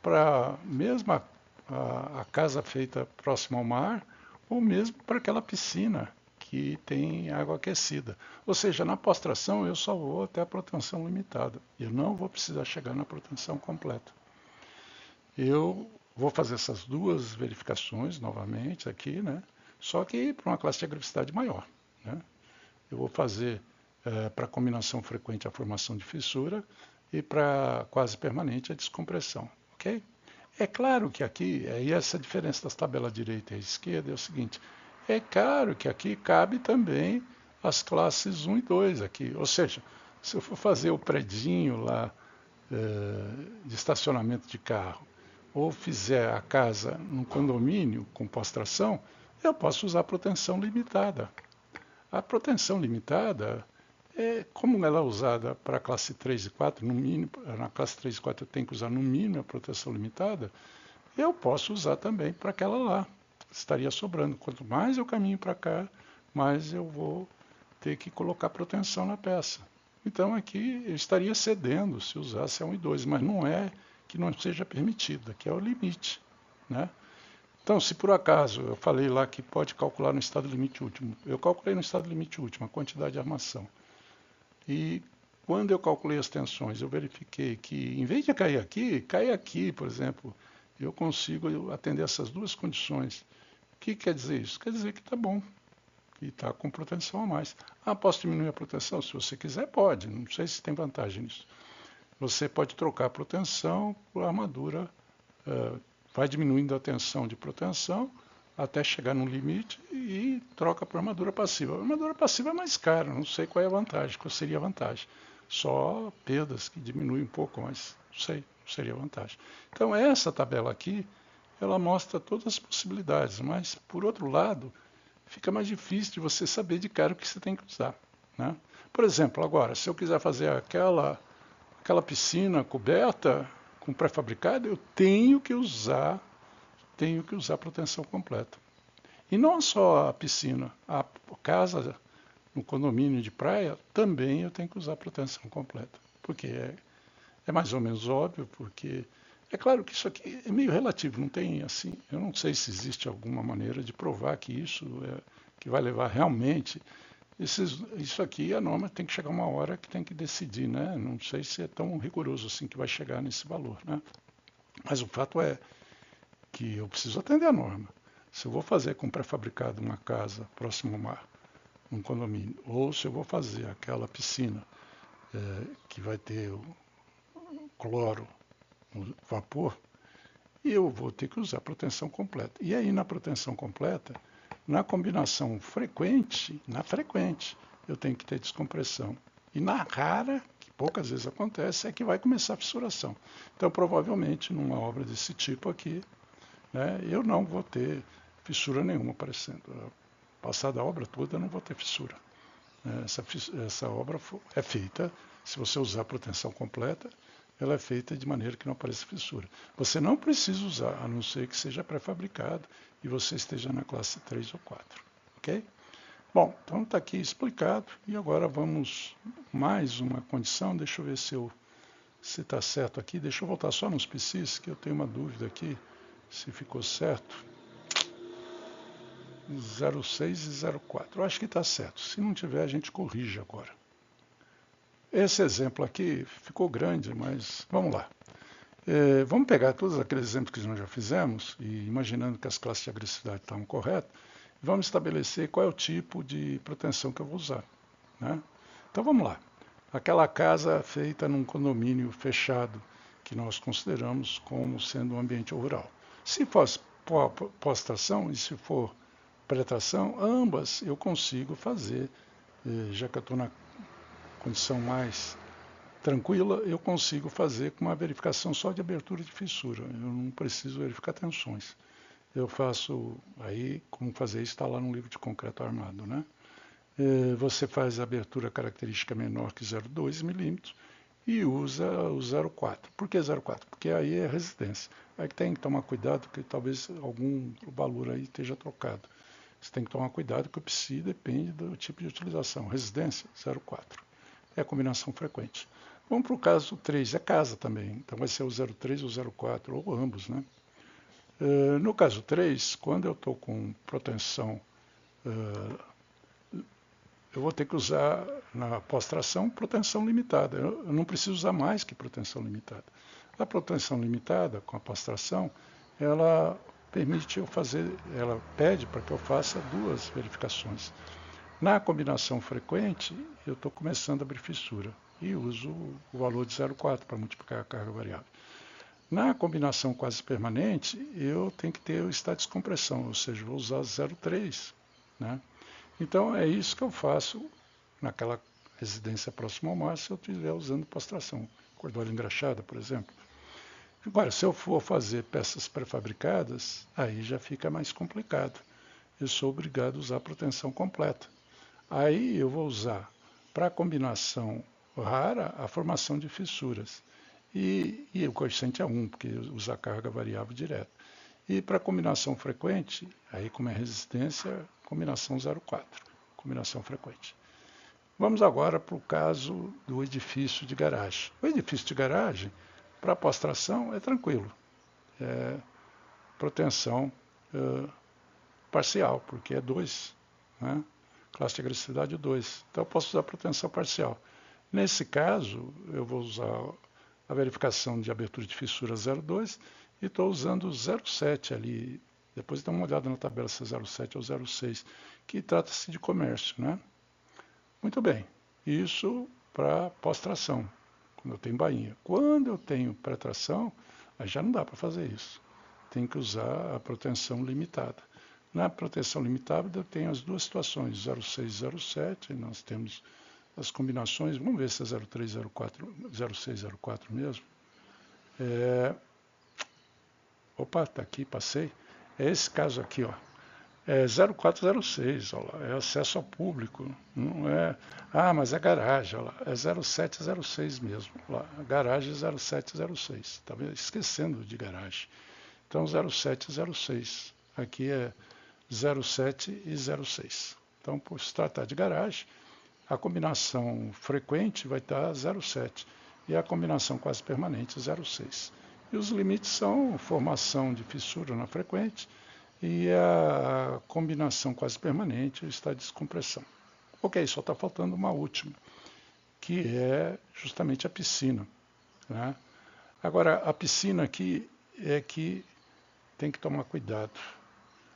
S1: para mesmo a casa feita próximo ao mar, ou mesmo para aquela piscina que tem água aquecida. Ou seja, na postração eu só vou até a proteção limitada. Eu não vou precisar chegar na proteção completa. Eu vou fazer essas duas verificações novamente aqui, né? Só que para uma classe de agressividade maior, né? Eu vou fazer para combinação frequente a formação de fissura e para quase permanente a descompressão, ok? É claro que aqui, e essa diferença das tabelas direita e esquerda é o seguinte, é claro que aqui cabe também as classes 1 e 2 aqui, ou seja, se eu for fazer o predinho lá de estacionamento de carro, ou fizer a casa num condomínio com postração, eu posso usar proteção limitada. A proteção limitada, como ela é usada para a classe 3 e 4, no mínimo, na classe 3 e 4 eu tenho que usar no mínimo a proteção limitada, eu posso usar também para aquela lá. Estaria sobrando. Quanto mais eu caminho para cá, mais eu vou ter que colocar proteção na peça. Então aqui eu estaria cedendo se usasse a 1 e 2, mas não é que não seja permitido, aqui é o limite, né? Então, se por acaso eu falei lá que pode calcular no estado limite último, eu calculei no estado limite último a quantidade de armação. E quando eu calculei as tensões, eu verifiquei que, em vez de cair aqui, por exemplo, eu consigo atender essas duas condições. O que quer dizer isso? Quer dizer que está bom, que está com proteção a mais. Posso diminuir a proteção? Se você quiser, pode. Não sei se tem vantagem nisso. Você pode trocar a proteção por armadura, vai diminuindo a tensão de proteção até chegar no limite e troca por armadura passiva. A armadura passiva é mais cara, não sei qual é a vantagem, qual seria a vantagem. Só perdas que diminuem um pouco, mas não sei, seria a vantagem. Então essa tabela aqui, ela mostra todas as possibilidades, mas por outro lado, fica mais difícil de você saber de cara o que você tem que usar, né? Por exemplo, agora, se eu quiser fazer aquela piscina coberta com pré-fabricado, eu tenho que usar proteção completa. E não só a piscina, a casa no condomínio de praia, também eu tenho que usar proteção completa. Porque é mais ou menos óbvio, porque é claro que isso aqui é meio relativo, não tem assim, eu não sei se existe alguma maneira de provar que isso que vai levar realmente. Isso aqui, a norma tem que chegar uma hora que tem que decidir, né? Não sei se é tão rigoroso assim que vai chegar nesse valor, né? Mas o fato é que eu preciso atender a norma. Se eu vou fazer com pré-fabricado uma casa próximo ao mar, um condomínio, ou se eu vou fazer aquela piscina que vai ter o cloro, o vapor, eu vou ter que usar proteção completa. E aí na proteção completa, na combinação frequente, eu tenho que ter descompressão. E na rara, que poucas vezes acontece, é que vai começar a fissuração. Então provavelmente numa obra desse tipo aqui, né, eu não vou ter fissura nenhuma aparecendo. Passada a obra toda, eu não vou ter fissura. Essa obra é feita, se você usar a proteção completa, ela é feita de maneira que não apareça fissura. Você não precisa usar, a não ser que seja pré-fabricado e você esteja na classe 3 ou 4. Ok? Bom, então está aqui explicado. E agora vamos mais uma condição. Deixa eu ver se está certo aqui. Deixa eu voltar só nos PCs, que eu tenho uma dúvida aqui, se ficou certo. 06 e 04. Eu acho que está certo. Se não tiver, a gente corrige agora. Esse exemplo aqui ficou grande, mas vamos lá. Vamos pegar todos aqueles exemplos que nós já fizemos, e imaginando que as classes de agressividade estavam corretas, e vamos estabelecer qual é o tipo de proteção que eu vou usar. Né? Então vamos lá. Aquela casa feita num condomínio fechado, que nós consideramos como sendo um ambiente rural. Se for pós-tração e se for pré-tração, ambas eu consigo fazer, já que eu estou na condição mais tranquila, eu consigo fazer com uma verificação só de abertura de fissura. Eu não preciso verificar tensões. Eu faço, aí, como fazer isso está lá no livro de concreto armado, né? Você faz a abertura característica menor que 0,2 milímetros e usa o 0,4. Por que 0,4? Porque aí é resistência. Aí tem que tomar cuidado, porque talvez algum valor aí esteja trocado. Você tem que tomar cuidado que o PSI depende do tipo de utilização. Resistência, 0,4. É a combinação frequente. Vamos para o caso 3, é casa também. Então vai ser o 0,3 ou 0,4, ou ambos, né? No caso 3, quando eu estou com proteção, eu vou ter que usar na pós-tração proteção limitada. Eu não preciso usar mais que proteção limitada. A proteção limitada, com a pós-tração, ela permite eu fazer, ela pede para que eu faça duas verificações. Na combinação frequente, eu estou começando a abrir fissura e uso o valor de 0,4 para multiplicar a carga variável. Na combinação quase permanente, eu tenho que ter o estado de descompressão, ou seja, vou usar 0,3. Né? Então, é isso que eu faço naquela residência próxima ao mar, se eu estiver usando pós-tração, cordólia engraxada, por exemplo. Agora, se eu for fazer peças pré-fabricadas, aí já fica mais complicado. Eu sou obrigado a usar proteção completa. Aí eu vou usar, para a combinação rara, a formação de fissuras. E o coeficiente é 1, porque usa a carga variável direta. E para a combinação frequente, aí como é resistência, combinação 0,4, combinação frequente. Vamos agora para o caso do edifício de garagem. O edifício de garagem, para pós-tração, é tranquilo. É proteção parcial, porque é 2, né? Classe de agressividade 2. Então eu posso usar proteção parcial. Nesse caso, eu vou usar a verificação de abertura de fissura 0,2 e estou usando o 0,7 ali. Depois dá uma olhada na tabela se é 0,7 ou 0,6, que trata-se de comércio, né? Muito bem. Isso para pós-tração, quando eu tenho bainha. Quando eu tenho pré-tração, aí já não dá para fazer isso. Tem que usar a proteção limitada. Na proteção limitada, eu tenho as duas situações, 0,6 e 0,7, nós temos as combinações, vamos ver se é 0,3, 0,4, 0,6, 0,4 mesmo. Opa, está aqui, passei. É esse caso aqui, ó. É 0406, ó lá, é acesso ao público, não é... Ah, mas é garagem, ó lá, é 0706 mesmo, ó lá, garagem 0706, estava esquecendo de garagem. Então 0706, aqui é 07 e 06. Então, por se tratar de garagem, a combinação frequente vai estar 0,7 e a combinação quase permanente 0,6. E os limites são formação de fissura na frequente e a combinação quase permanente está de descompressão. Ok, só está faltando uma última, que é justamente a piscina. Né? Agora, a piscina aqui é que tem que tomar cuidado.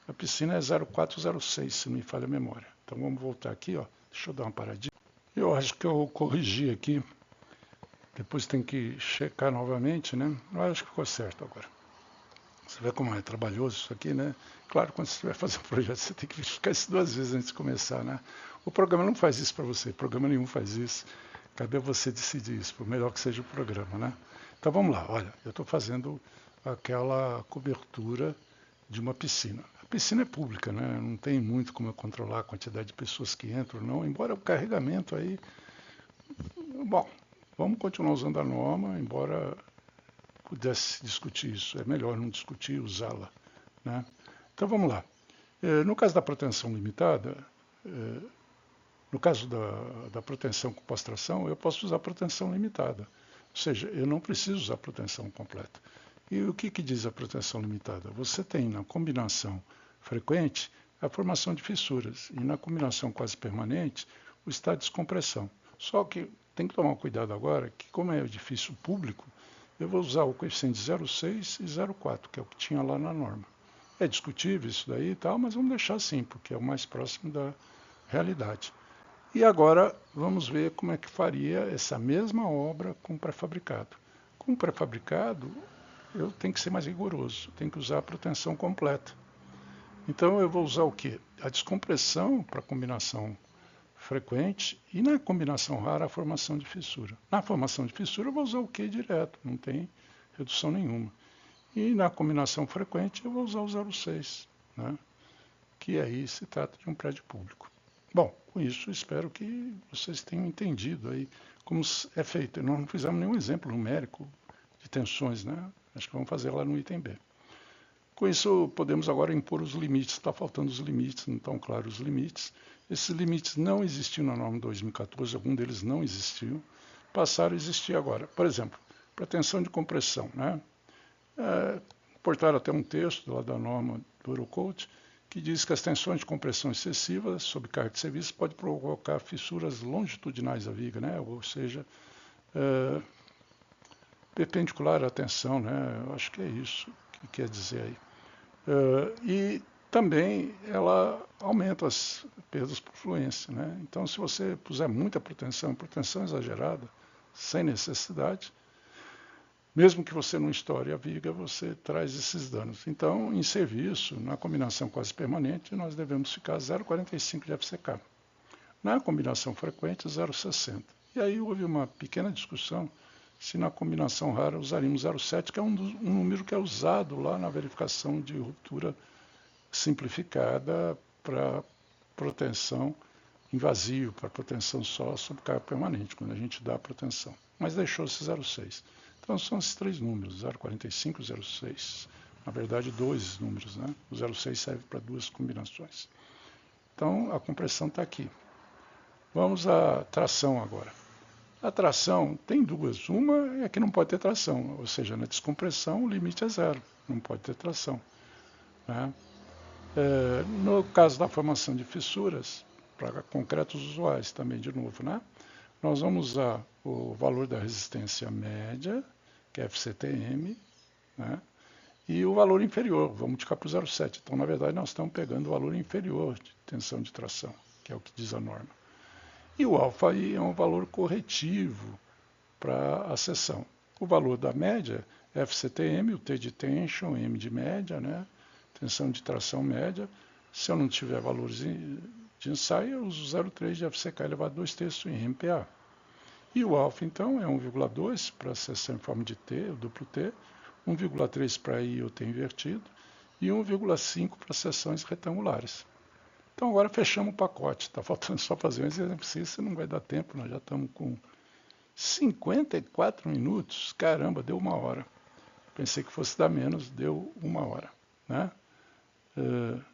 S1: A piscina é 0406, se não me falha a memória. Então vamos voltar aqui, ó. Deixa eu dar uma paradinha. Eu acho que eu corrigi aqui. Depois tem que checar novamente, né? Eu acho que ficou certo agora. Você vê como é trabalhoso isso aqui, né? Claro, quando você vai fazer um projeto, você tem que verificar isso 2 vezes antes de começar, né? O programa não faz isso para você, programa nenhum faz isso. Cabe a você decidir isso, por melhor que seja o programa, né? Então vamos lá, olha, eu estou fazendo aquela cobertura de uma piscina. A piscina é pública, né? Não tem muito como eu controlar a quantidade de pessoas que entram, não, embora o carregamento aí... Bom, vamos continuar usando a norma, embora pudesse discutir isso. É melhor não discutir, usá-la, né? Então vamos lá. No caso da proteção limitada, no caso da proteção com pós-tração, eu posso usar proteção limitada. Ou seja, eu não preciso usar proteção completa. E o que diz a proteção limitada? Você tem na combinação frequente a formação de fissuras e na combinação quase permanente o estado de descompressão. Só que tem que tomar cuidado agora que, como é edifício público, eu vou usar o coeficiente 0,6 e 0,4, que é o que tinha lá na norma. É discutível isso daí e tal, mas vamos deixar assim, porque é o mais próximo da realidade. E agora vamos ver como é que faria essa mesma obra com pré-fabricado. Com pré-fabricado, eu tenho que ser mais rigoroso, tenho que usar a proteção completa. Então eu vou usar o quê? A descompressão para combinação frequente e na combinação rara a formação de fissura. Na formação de fissura eu vou usar o Q direto, não tem redução nenhuma. E na combinação frequente eu vou usar o 0,6, né? Que aí se trata de um prédio público. Bom, com isso espero que vocês tenham entendido aí como é feito. Nós não fizemos nenhum exemplo numérico de tensões, né? Acho que vamos fazer lá no item B. Com isso, podemos agora impor os limites. Está faltando os limites, não estão claros os limites. Esses limites não existiam na norma 2014, algum deles não existiu. Passaram a existir agora. Por exemplo, para tensão de compressão, né? Portaram até um texto lá da norma do Eurocode que diz que as tensões de compressão excessivas sob carga de serviço podem provocar fissuras longitudinais da viga, né? Ou seja, perpendicular à tensão, né? Eu acho que é isso que quer dizer aí. E também ela aumenta as perdas por fluência, né? Então, se você puser muita proteção exagerada, sem necessidade, mesmo que você não estoure a viga, você traz esses danos. Então, em serviço, na combinação quase permanente, nós devemos ficar 0,45 de FCK. Na combinação frequente, 0,60. E aí houve uma pequena discussão se na combinação rara usaríamos 0,7, que é um número que é usado lá na verificação de ruptura simplificada para proteção em vazio, para proteção só sob carga permanente, quando a gente dá a proteção. Mas deixou-se 0,6. Então são esses 3 números, 0,45 e 0,6. Na verdade, 2 números, né? O 0,6 serve para 2 combinações. Então a compressão está aqui. Vamos à tração agora. A tração tem 2. Uma é que não pode ter tração, ou seja, na descompressão o limite é 0, não pode ter tração, né? No caso da formação de fissuras, para concretos usuais também, de novo, né? Nós vamos usar o valor da resistência média, que é FCTM, né? E o valor inferior, vamos multiplicar por 0,7. Então, na verdade, nós estamos pegando o valor inferior de tensão de tração, que é o que diz a norma. E o alfa aí é um valor corretivo para a seção. O valor da média é FCTM, o T de tension, M de média, né? Tensão de tração média. Se eu não tiver valores de ensaio, eu uso 0,3 de FCK elevado a 2/3 em MPa. E o alfa, então, é 1,2 para a seção em forma de T, o duplo T, 1,3 para I o T invertido e 1,5 para seções retangulares. Então agora fechamos o pacote, está faltando só fazer um exercício, não vai dar tempo, nós já estamos com 54 minutos, caramba, deu 1 hora. Pensei que fosse dar menos, deu 1 hora, né?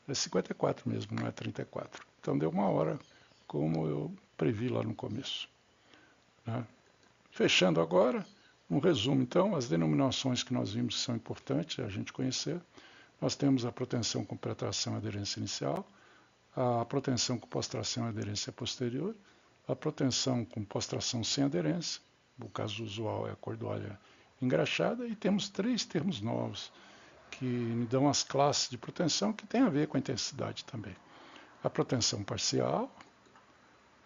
S1: É 54 mesmo, não é 34. Então deu 1 hora, como eu previ lá no começo, né? Fechando agora, um resumo então, as denominações que nós vimos que são importantes a gente conhecer. Nós temos a proteção com pré-tração e aderência inicial, a proteção com pós-tração e aderência posterior, a proteção com pós-tração sem aderência, o caso usual é a cordoalha engraxada, e temos 3 termos novos, que me dão as classes de protensão que tem a ver com a intensidade também. A protensão parcial,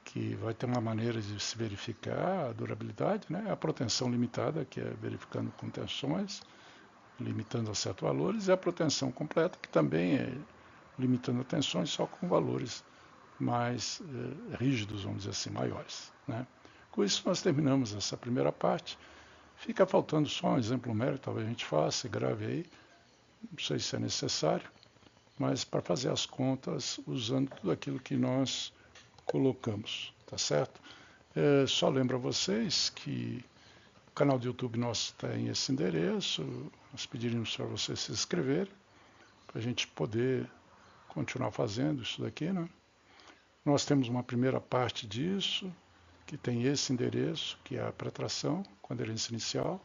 S1: que vai ter uma maneira de se verificar a durabilidade, né? A protensão limitada, que é verificando com tensões, limitando a certos valores, e a protensão completa, que também é limitando a tensões, só com valores mais rígidos, vamos dizer assim, maiores, né? Com isso, nós terminamos essa primeira parte. Fica faltando só um exemplo numérico, talvez a gente faça, grave aí, não sei se é necessário, mas para fazer as contas usando tudo aquilo que nós colocamos, tá certo? Só lembro a vocês que o canal do YouTube nosso tem esse endereço, nós pediríamos para vocês se inscreverem, para a gente poder continuar fazendo isso daqui, né? Nós temos uma primeira parte disso, que tem esse endereço, que é a pretração com aderência inicial.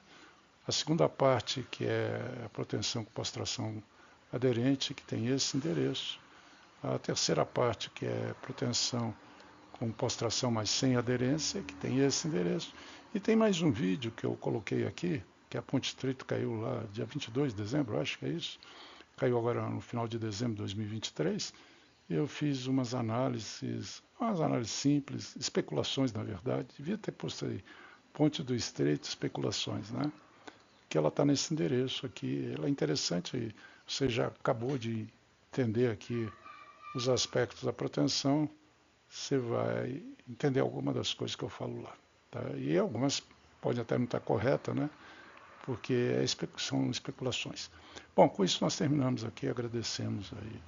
S1: A segunda parte, que é a proteção com pós-tração aderente, que tem esse endereço. A terceira parte, que é proteção com pós-tração, mas sem aderência, que tem esse endereço. E tem mais um vídeo que eu coloquei aqui, que a Ponte Estreito caiu lá dia 22 de dezembro, acho que é isso. Caiu agora no final de dezembro de 2023. Eu fiz umas análises simples, especulações na verdade. Devia ter posto aí, Ponte do Estreito, especulações, né? Que ela está nesse endereço aqui. Ela é interessante, você já acabou de entender aqui os aspectos da proteção, você vai entender alguma das coisas que eu falo lá. Tá? E algumas podem até não estar corretas, né? Porque são especulações. Bom, com isso nós terminamos aqui, agradecemos aí